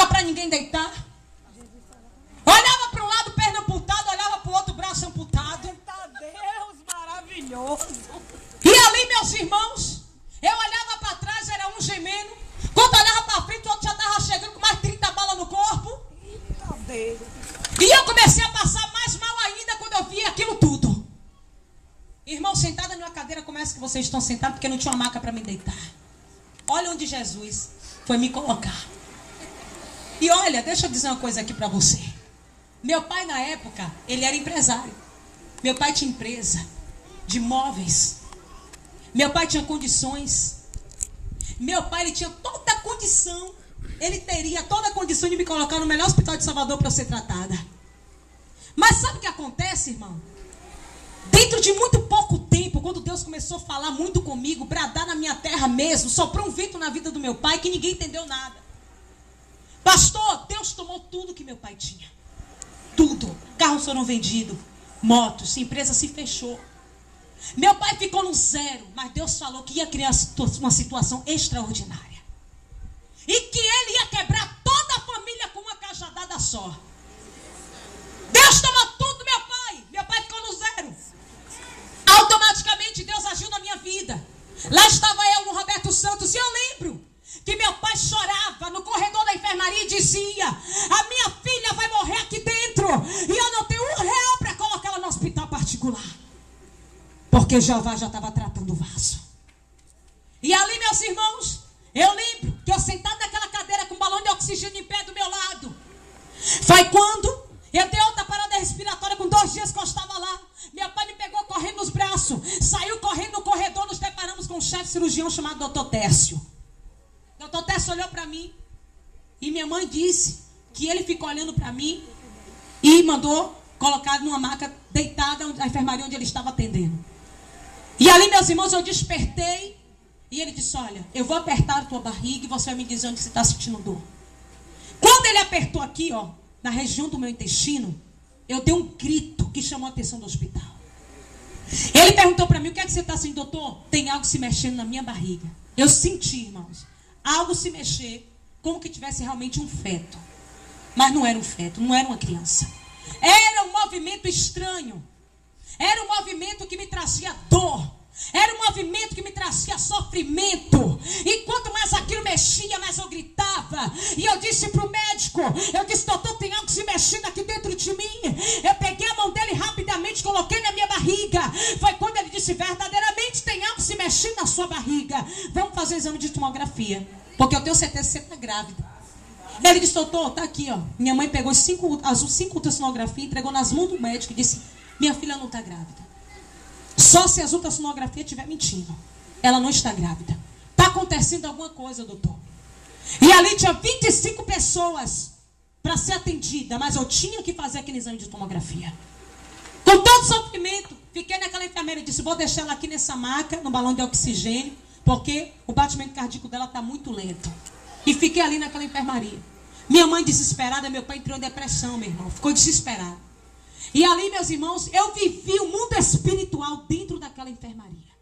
dava para ninguém deitar. Olhava para um lado, perna amputada, olhava para o outro, braço amputado. Deus maravilhoso. E ali, meus irmãos, eu olhava para trás, era um gemendo. Quando olhava para frente, o outro já estava chegando com mais 30 balas no corpo. Eita Deus. E eu comecei a passar mais mal ainda quando eu vi aquilo tudo. Irmão, sentada numa cadeira como essa que vocês estão sentados, porque não tinha uma maca para me deitar. Olha onde Jesus foi me colocar. E olha, deixa eu dizer uma coisa aqui para você. Meu pai na época, ele era empresário. Meu pai tinha empresa de móveis. Meu pai tinha condições. Meu pai, ele tinha toda a condição. Ele teria toda a condição de me colocar no melhor hospital de Salvador para eu ser tratada. Mas sabe o que acontece, irmão? Dentro de muito pouco tempo, quando Deus começou a falar muito comigo, bradar na minha terra mesmo, soprou um vento na vida do meu pai que ninguém entendeu nada. Pastor, Deus tomou tudo que meu pai tinha. Tudo. Carros foram vendidos, motos, empresa se fechou. Meu pai ficou no zero, mas Deus falou que ia criar uma situação extraordinária. E que ele ia quebrar toda a família com uma cajadada só. Deus tomou tudo do meu pai. Meu pai ficou no zero. Automaticamente Deus agiu na minha vida. Lá estava eu no Roberto Santos e eu lembro que meu pai chorava no corredor da enfermaria e dizia: a minha filha vai morrer aqui dentro e eu não tenho R$1 para colocá-la no hospital particular. Porque Jeová já estava tratando o vaso. E ali, meus irmãos, eu lembro que eu sentado naquela cadeira com um balão de oxigênio em pé do meu lado. Foi quando eu dei outra parada respiratória com 2 dias que eu estava lá. Meu pai me pegou correndo nos braços. Saiu correndo no corredor, nos deparamos com um chefe cirurgião chamado Dr. Técio. Dr. Técio olhou para mim. E minha mãe disse que ele ficou olhando para mim e mandou colocar numa maca deitada na enfermaria onde ele estava atendendo. E ali, meus irmãos, eu despertei. E ele disse: olha, eu vou apertar a tua barriga e você vai me dizer onde você está sentindo dor. Quando ele apertou aqui, ó, na região do meu intestino, eu dei um grito que chamou a atenção do hospital. Ele perguntou para mim: o que é que você está sentindo, doutor? Tem algo se mexendo na minha barriga. Eu senti, irmãos, algo se mexer, como que tivesse realmente um feto. Mas não era um feto, não era uma criança. Era um movimento estranho. Era um movimento que me trazia dor. Era um movimento que me trazia sofrimento. E quanto mais aquilo mexia, mais eu gritava. E eu disse para o médico, eu disse: doutor, tem algo se mexendo aqui dentro de mim. Eu peguei a mão dele rapidamente, coloquei na minha barriga. Foi quando ele disse: verdadeiramente tem algo se mexendo na sua barriga. Vamos fazer um exame de tomografia, porque eu tenho certeza que você está grávida. Ele disse: doutor, tá aqui, ó. Minha mãe pegou as 5 ultrassonografias, entregou nas mãos do médico e disse: minha filha não está grávida. Só se as ultrassonografias estiver mentindo. Ela não está grávida. Está acontecendo alguma coisa, doutor. E ali tinha 25 pessoas para ser atendida, mas eu tinha que fazer aquele exame de tomografia. Com todo sofrimento, fiquei naquela enfermeira e disse: vou deixar ela aqui nessa maca, no balão de oxigênio, porque o batimento cardíaco dela está muito lento. E fiquei ali naquela enfermaria. Minha mãe desesperada, meu pai entrou em depressão, meu irmão. Ficou desesperado. E ali, meus irmãos, eu vivi o mundo espiritual dentro daquela enfermaria.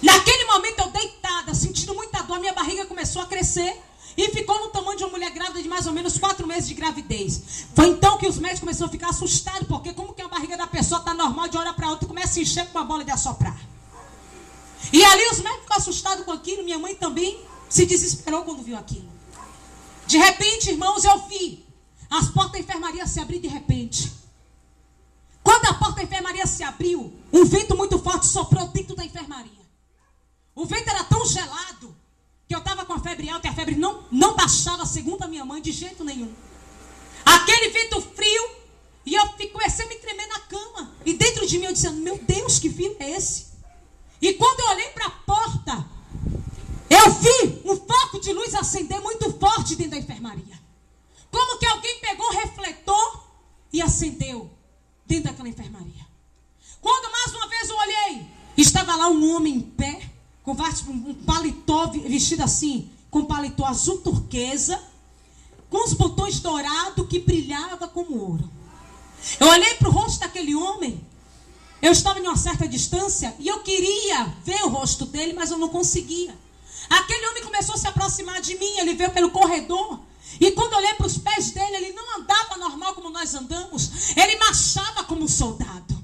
Naquele momento, eu deitada, sentindo muita dor, minha barriga começou a crescer e ficou no tamanho de uma mulher grávida de mais ou menos 4 meses de gravidez. Foi então que os médicos começaram a ficar assustados, porque como que a barriga da pessoa está normal de uma hora para outra e começa a encher com uma bola de assoprar. E ali os médicos ficaram assustados com aquilo, minha mãe também se desesperou quando viu aquilo. De repente, irmãos, eu vi as portas da enfermaria se abrir de repente. Quando a porta da enfermaria se abriu, um vento muito forte soprou dentro da enfermaria. O vento era tão gelado que eu estava com a febre alta e a febre não baixava, segundo a minha mãe, de jeito nenhum. Aquele vento frio, e eu comecei a me tremer na cama. E dentro de mim eu disse: meu Deus, que frio é esse? E quando eu olhei para a porta, eu vi um foco de luz acender muito forte dentro da enfermaria. Como que alguém pegou um refletor e acendeu dentro daquela enfermaria. Quando mais uma vez eu olhei, estava lá um homem em pé, com um paletó vestido assim, com paletó azul turquesa, com os botões dourados que brilhava como ouro. Eu olhei para o rosto daquele homem, eu estava em uma certa distância e eu queria ver o rosto dele, mas eu não conseguia. Aquele homem começou a se aproximar de mim, ele veio pelo corredor, e quando eu olhei para os pés dele, ele não andava normal como nós andamos. Ele marchava como um soldado.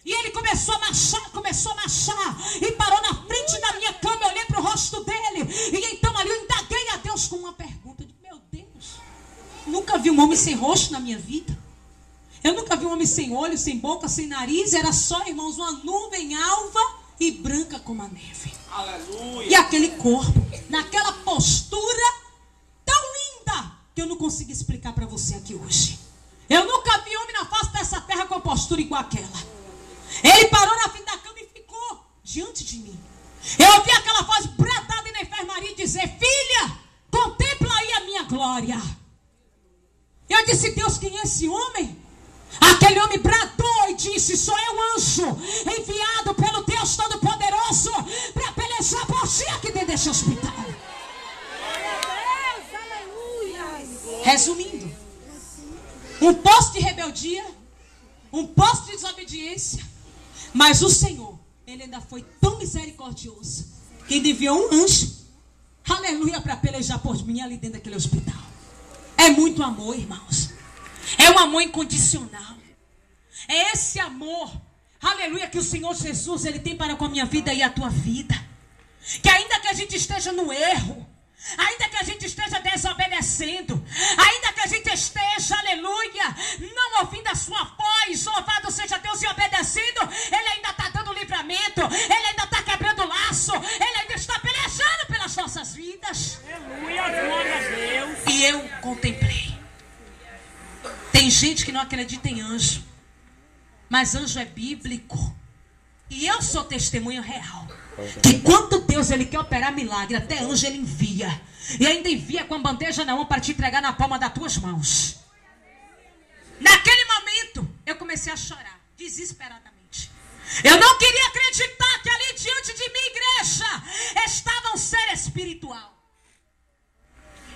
E ele começou a marchar. E parou na frente da minha cama. Eu olhei para o rosto dele. E então ali eu indaguei a Deus com uma pergunta. Eu disse, meu Deus, nunca vi um homem sem rosto na minha vida. Eu nunca vi um homem sem olho, sem boca, sem nariz. Era só, irmãos, uma nuvem alva e branca como a neve. Aleluia. E aquele corpo, naquela postura tão linda, que eu não consigo explicar para você aqui hoje. Eu nunca vi homem na face dessa terra com a postura igual aquela. Ele parou na frente da cama e ficou diante de mim. Eu ouvi aquela voz bradada na enfermaria dizer, filha, contempla aí a minha glória. Eu disse, Deus, quem é esse homem? Aquele homem bradou e disse, sou eu, anjo, enviado pelo Deus Todo-Poderoso para pelejar por ti aqui dentro deste hospital. Resumindo, um posto de rebeldia, um posto de desobediência, mas o Senhor, Ele ainda foi tão misericordioso que Ele enviou um anjo, aleluia, para pelejar por mim ali dentro daquele hospital. É muito amor, irmãos. É um amor incondicional. É esse amor, aleluia, que o Senhor Jesus, Ele tem para com a minha vida e a tua vida. Que ainda que a gente esteja no erro, ainda que a gente esteja desobedecendo, ainda que a gente esteja, aleluia, não ouvindo a sua voz, louvado seja Deus, e obedecendo, Ele ainda está dando livramento, Ele ainda está quebrando laço, Ele ainda está pelejando pelas nossas vidas. Aleluia, glória a Deus. E eu contemplei. Tem gente que não acredita em anjo, mas anjo é bíblico. E eu sou testemunha real. Que quando Deus Ele quer operar milagre, até anjo Ele envia. E ainda envia com a bandeja na mão para te entregar na palma das tuas mãos. Naquele momento, eu comecei a chorar, desesperadamente. Eu não queria acreditar que ali diante de mim, igreja, estava um ser espiritual.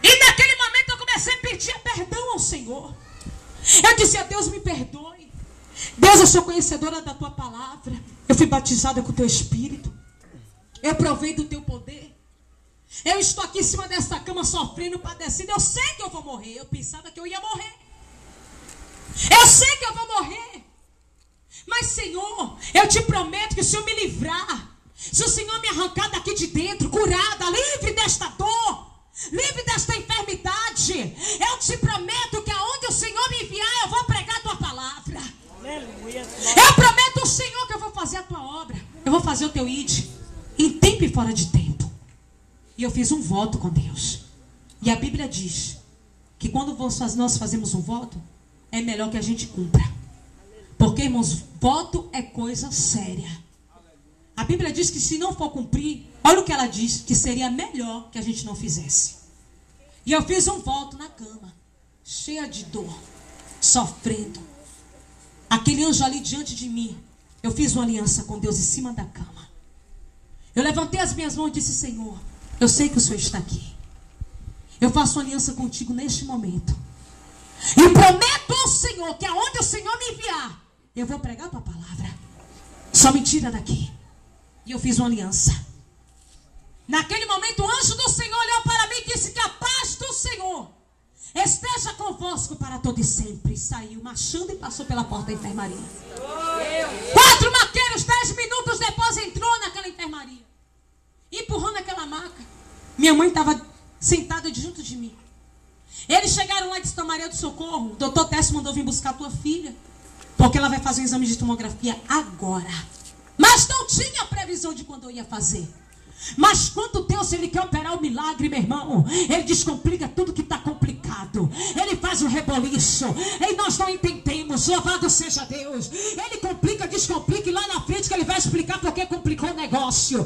E naquele momento eu comecei a pedir perdão ao Senhor. Eu disse a Deus, me perdoe. Deus, eu sou conhecedora da tua palavra. Eu fui batizada com o teu Espírito. Eu provei do teu poder. Eu estou aqui em cima dessa cama sofrendo, padecendo. Eu sei que eu vou morrer. Eu pensava que eu ia morrer. Eu sei que eu vou morrer. Mas, Senhor, eu te prometo que se eu me livrar, se o Senhor me arrancar daqui de dentro, curada, livre desta dor, livre desta enfermidade, eu te prometo que aonde o Senhor me enviar, eu vou pregar a tua palavra. Aleluia. Eu prometo ao Senhor que eu vou fazer a tua obra. Eu vou fazer o teu id, em tempo e fora de tempo. E eu fiz um voto com Deus. E a Bíblia diz que quando nós fazemos um voto, é melhor que a gente cumpra. Porque, irmãos, voto é coisa séria. A Bíblia diz que se não for cumprir, olha o que ela diz, que seria melhor que a gente não fizesse. E eu fiz um voto na cama, cheia de dor, sofrendo. Aquele anjo ali diante de mim, eu fiz uma aliança com Deus em cima da cama. Eu levantei as minhas mãos e disse, Senhor, eu sei que o Senhor está aqui. Eu faço uma aliança contigo neste momento. E prometo ao Senhor que aonde o Senhor me enviar, eu vou pregar a tua palavra. Só me tira daqui. E eu fiz uma aliança. Naquele momento o anjo do Senhor olhou para mim e disse que a paz do Senhor esteja convosco para todo e sempre. E saiu marchando e passou pela porta da enfermaria. 4 maqueiros, 10 minutos depois entrou naquela enfermaria, empurrando aquela maca. Minha mãe estava sentada junto de mim. Eles chegaram lá e disseram, Maria do Socorro, o doutor Tess mandou vir buscar a tua filha, porque ela vai fazer um exame de tomografia agora. Mas não tinha previsão de quando eu ia fazer. Mas quando Deus Ele quer operar o milagre, meu irmão, Ele descomplica tudo que está complicado. Ele faz um reboliço e nós não entendemos. Louvado seja Deus. Ele complica, descomplica, e lá na frente que Ele vai explicar porque complicou o negócio.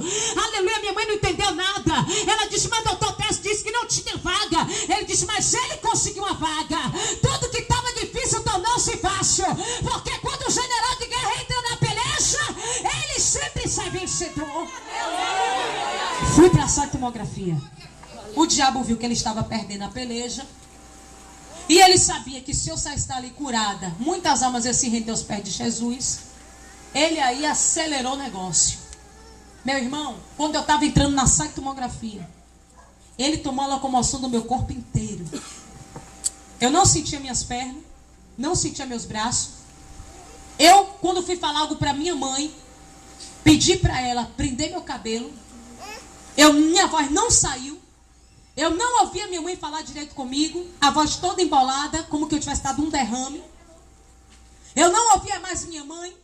Aleluia, minha mãe não entendeu nada. Ela disse, mas o doutor Tess disse que não tinha vaga. Ele disse, mas ele conseguiu a vaga. Tudo que estava difícil tornou-se fácil, porque quando o general de guerra entra na peleja, ele sempre sai vencedor. Fui para a sala de tomografia. O diabo viu que ele estava perdendo a peleja. E ele sabia que se eu saísse dali curada, muitas almas iam se render aos pés de Jesus. Ele aí acelerou o negócio. Meu irmão, quando eu estava entrando na sala de tomografia, ele tomou a locomoção do meu corpo inteiro. Eu não sentia minhas pernas, não sentia meus braços. Eu, quando fui falar algo para minha mãe, pedi para ela prender meu cabelo. Minha voz não saiu. Eu não ouvia minha mãe falar direito comigo. A voz toda embolada, como que eu tivesse dado um derrame. Eu não ouvia mais minha mãe,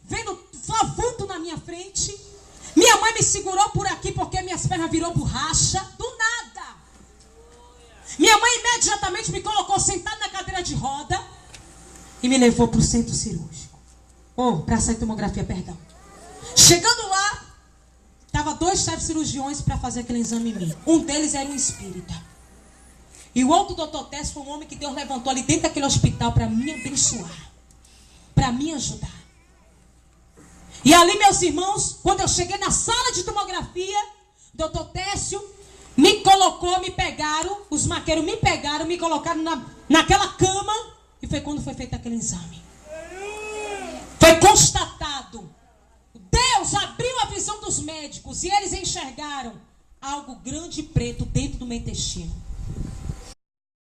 vendo só vulto na minha frente. Minha mãe me segurou por aqui porque minhas pernas virou borracha. Do nada. Minha mãe imediatamente me colocou sentado na cadeira de roda e me levou para o centro cirúrgico. Para a tomografia, perdão. Chegando lá, estava 2 chefes cirurgiões para fazer aquele exame em mim. Um deles era um espírita. E o outro doutor Tess foi um homem que Deus levantou ali dentro daquele hospital para me abençoar, para me ajudar. E ali, meus irmãos, quando eu cheguei na sala de tomografia, doutor Técio me colocou, me pegaram, os maqueiros me pegaram, me colocaram naquela cama. E foi quando foi feito aquele exame. Foi constatado. Deus abriu a visão dos médicos e eles enxergaram algo grande e preto dentro do meu intestino.